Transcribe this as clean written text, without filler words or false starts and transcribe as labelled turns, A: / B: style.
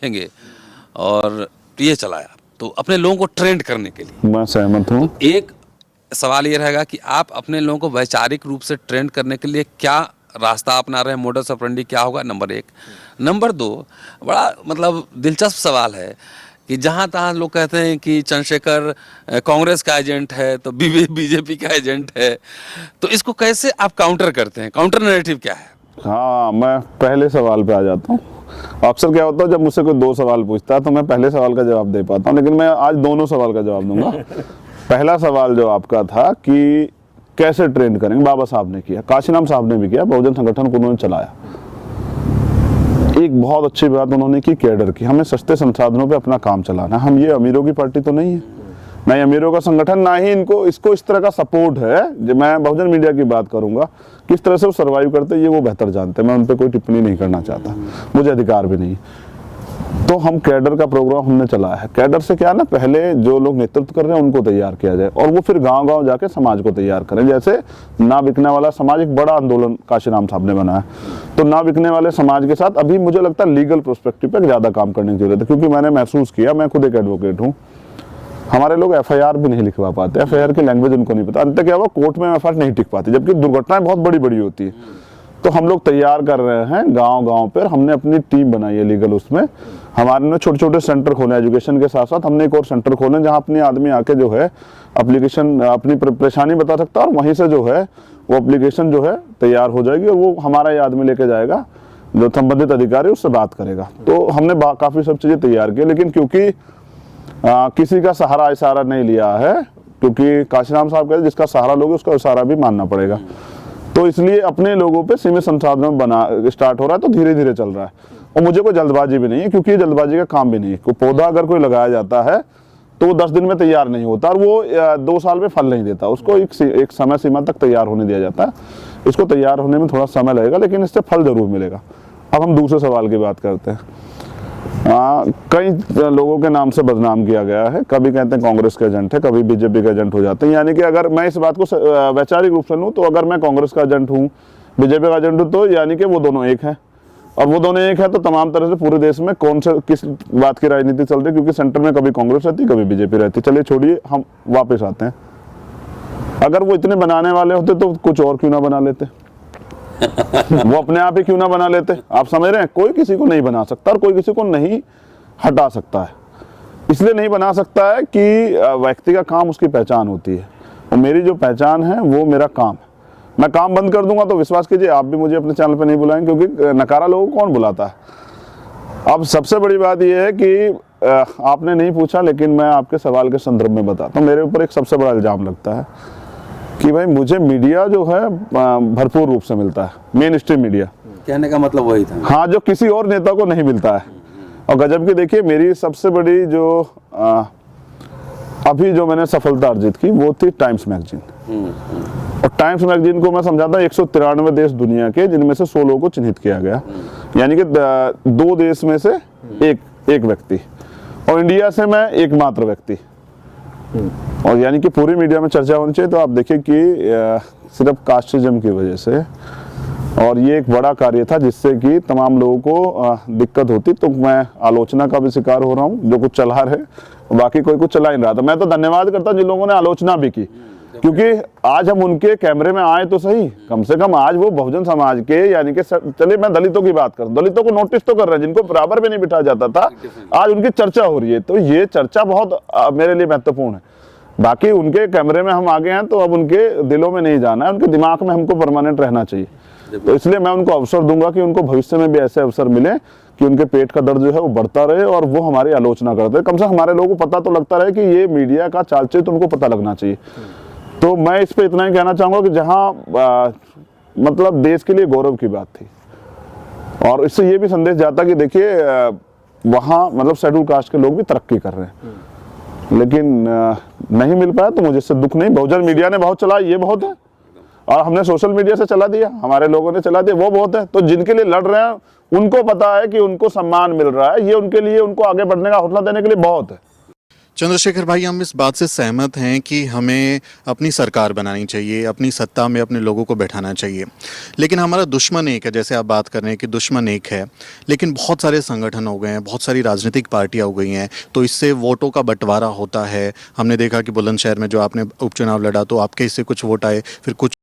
A: देखेंगे और ये चलाया तो अपने लोगों को ट्रेंड करने के लिए।
B: मैं सहमत हूँ।
A: एक सवाल ये रहेगा कि आप अपने लोगों को वैचारिक रूप से ट्रेंड करने के लिए क्या रास्ता अपना रहे हैं, मोडस ऑपरेंडी क्या होगा, नंबर 1। नंबर 2, बड़ा मतलब दिलचस्प सवाल है कि जहाँ तहाँ लोग कहते हैं कि चंद्रशेखर कांग्रेस का एजेंट है तो बीजेपी का एजेंट है, तो इसको कैसे आप काउंटर करते हैं? काउंटर नैरेटिव क्या है?
B: हाँ, मैं पहले सवाल पे आ जाता हूँ। अक्सर क्या होता है, जब मुझसे कोई 2 सवाल पूछता है तो मैं पहले सवाल का जवाब दे पाता हूँ, लेकिन मैं आज दोनों सवाल का जवाब दूंगा। पहला सवाल जो आपका था कि कैसे ट्रेंड करेंगे, बाबा साहब ने किया, काशीराम साहब ने भी किया, बहुजन संगठन को उन्होंने चलाया। एक बहुत अच्छी बात उन्होंने की कैडर की, हमें सस्ते संसाधनों पे अपना काम चलाना। हम ये अमीरों की पार्टी तो नहीं है, ना ही अमीरों का संगठन, ना ही इसको इस तरह का सपोर्ट है। जब मैं बहुजन मीडिया की बात करूंगा, किस तरह से वो सर्वाइव करते हैं ये वो बेहतर जानते हैं, मैं उन पर कोई टिप्पणी नहीं करना चाहता, मुझे अधिकार भी नहीं। तो हम कैडर का प्रोग्राम हमने चलाया है। कैडर से क्या ना, पहले जो लोग नेतृत्व कर रहे हैं उनको तैयार किया जाए और वो फिर गांव-गांव जाके समाज को तैयार करें। जैसे ना बिकने वाला समाज एक बड़ा आंदोलन काशीराम साहब ने बनाया, तो ना बिकने वाले समाज के साथ अभी मुझे लगता है लीगल पर्सपेक्टिव पे ज्यादा काम करने की जरूरत है, क्योंकि मैंने महसूस किया, मैं खुद एक एडवोकेट हूँ, हमारे लोग एफआईआर भी नहीं लिखवा पाते, एफआईआर की लैंग्वेज उनको नहीं पता, अंत क्या हुआ, कोर्ट में एफआईआर नहीं टिक पाती, जबकि दुर्घटनाएं बहुत बड़ी बड़ी होती है। तो हम लोग तैयार कर रहे हैं गांव-गांव पर, हमने अपनी टीम बनाई है लीगल, उसमें हमारे ने छोटे-छोटे सेंटर खोले, एजुकेशन के साथ साथ हमने एक और सेंटर खोले जहां अपने आदमी आके जो है एप्लीकेशन अपनी परेशानी बता सकता है और वहीं से जो है वो एप्लीकेशन जो है तैयार हो जाएगी और वो हमारा ये आदमी लेके जाएगा, जो संबंधित अधिकारी उससे बात करेगा। तो हमने काफी सब चीजें तैयार की, लेकिन क्योंकि किसी का सहारा इशारा नहीं लिया है, क्योंकि काशीराम साहब कहते जिसका सहारा लोगे उसका इशारा भी मानना पड़ेगा, तो इसलिए अपने लोगों पे सीमित संसाधनों बना स्टार्ट हो रहा है, तो धीरे धीरे चल रहा है। और मुझे कोई जल्दबाजी भी नहीं है, क्योंकि ये जल्दबाजी का काम भी नहीं है। कोई पौधा अगर कोई लगाया जाता है तो वो 10 दिन में तैयार नहीं होता और वो 2 साल में फल नहीं देता, उसको एक समय सीमा तक तैयार होने दिया जाता है। इसको तैयार होने में थोड़ा समय लगेगा, लेकिन इससे फल जरूर मिलेगा। अब हम दूसरे सवाल की बात करते हैं। कई लोगों के नाम से बदनाम किया गया है, कभी कहते हैं कांग्रेस के एजेंट है, कभी बीजेपी के एजेंट हो जाते हैं। यानी कि अगर मैं इस बात को वैचारिक रूप से लूं तो अगर मैं कांग्रेस का एजेंट हूं, बीजेपी का एजेंट हूं, तो यानी कि वो दोनों एक है, और वो दोनों एक है तो तमाम तरह से पूरे देश में कौन से किस बात की राजनीति चल रही है, क्योंकि सेंटर में कभी कांग्रेस रहती, कभी बीजेपी रहती। चलिए छोड़िए, हम वापस आते हैं। अगर वो इतने बनाने वाले होते तो कुछ और क्यों ना बना लेते वो अपने आप ही क्यों ना बना लेते। आप समझ रहे हैं, कोई किसी को नहीं बना सकता और कोई किसी को नहीं हटा सकता है। इसलिए नहीं बना सकता है कि व्यक्ति का काम उसकी पहचान होती है, और मेरी जो पहचान है वो मेरा काम है। मैं काम बंद कर दूंगा तो विश्वास कीजिए आप भी मुझे अपने चैनल पे नहीं बुलाएंगे, क्योंकि नकारा लोगों को कौन बुलाता है। अब सबसे बड़ी बात यह है कि आपने नहीं पूछा, लेकिन मैं आपके सवाल के संदर्भ में बताता हूँ। मेरे ऊपर एक सबसे बड़ा इल्जाम लगता है कि भाई मुझे मीडिया जो है भरपूर रूप से मिलता है, मेन स्ट्रीम मीडिया।
A: कहने का मतलब वही था,
B: हाँ, जो किसी और नेता को नहीं मिलता है। और गजब की देखिए, मेरी सबसे बड़ी जो अभी जो मैंने सफलता अर्जित की वो थी टाइम्स मैगजीन। और टाइम्स मैगजीन को मैं समझाता 193 देश दुनिया के, जिनमें से 16 को चिन्हित किया गया, यानी कि 2 देश में से एक व्यक्ति, और इंडिया से मैं एकमात्र व्यक्ति। और यानी कि पूरी मीडिया में चर्चा होनी चाहिए। तो आप देखिए कि सिर्फ कास्टिज्म की वजह से, और ये एक बड़ा कार्य था जिससे कि तमाम लोगों को दिक्कत होती, तो मैं आलोचना का भी शिकार हो रहा हूँ। जो कुछ चला रहे, बाकी कोई कुछ चला ही नहीं रहा था। मैं तो धन्यवाद करता हूँ जिन लोगों ने आलोचना भी की, क्योंकि आज हम उनके कैमरे में आए तो सही, कम से कम आज वो बहुजन समाज के, यानी कि चलिए मैं दलितों की बात करूं, दलितों को नोटिस तो कर रहे हैं, जिनको बराबर भी नहीं बिठाया जाता था, आज उनकी चर्चा हो रही है। तो ये चर्चा बहुत मेरे लिए महत्वपूर्ण है। बाकी उनके कैमरे में हम आगे हैं तो अब उनके दिलों में नहीं जाना है, उनके दिमाग में हमको परमानेंट रहना चाहिए। तो इसलिए मैं उनको अवसर दूंगा कि उनको भविष्य में भी ऐसे अवसर मिले कि उनके पेट का दर्द जो है वो बढ़ता रहे और वो हमारी आलोचना करते हैं। कम से कम हमारे लोगों को पता तो लगता रहे कि ये मीडिया का चाल चलित उनको पता लगना चाहिए। तो मैं इस पे इतना ही कहना चाहूंगा कि जहां मतलब देश के लिए गौरव की बात थी, और इससे ये भी संदेश जाता कि देखिए वहां मतलब शेड्यूल कास्ट के लोग भी तरक्की कर रहे हैं, लेकिन नहीं मिल पाया। तो मुझे इससे दुख नहीं, बहुजन मीडिया ने बहुत चला, ये बहुत है, और हमने सोशल मीडिया से चला दिया, हमारे लोगों ने चला दिया, वो बहुत है। तो जिनके लिए लड़ रहे हैं उनको पता है कि उनको सम्मान मिल रहा है, ये उनके लिए, उनको आगे बढ़ने का हौसला देने के लिए बहुत है।
C: चंद्रशेखर भाई, हम इस बात से सहमत हैं कि हमें अपनी सरकार बनानी चाहिए, अपनी सत्ता में अपने लोगों को बैठाना चाहिए, लेकिन हमारा दुश्मन एक है। जैसे आप बात कर रहे हैं कि दुश्मन एक है, लेकिन बहुत सारे संगठन हो गए हैं, बहुत सारी राजनीतिक पार्टियां हो गई हैं, तो इससे वोटों का बंटवारा होता है। हमने देखा कि बुलंदशहर में जो आपने उपचुनाव लड़ा तो आपके इससे कुछ वोट आए, फिर कुछ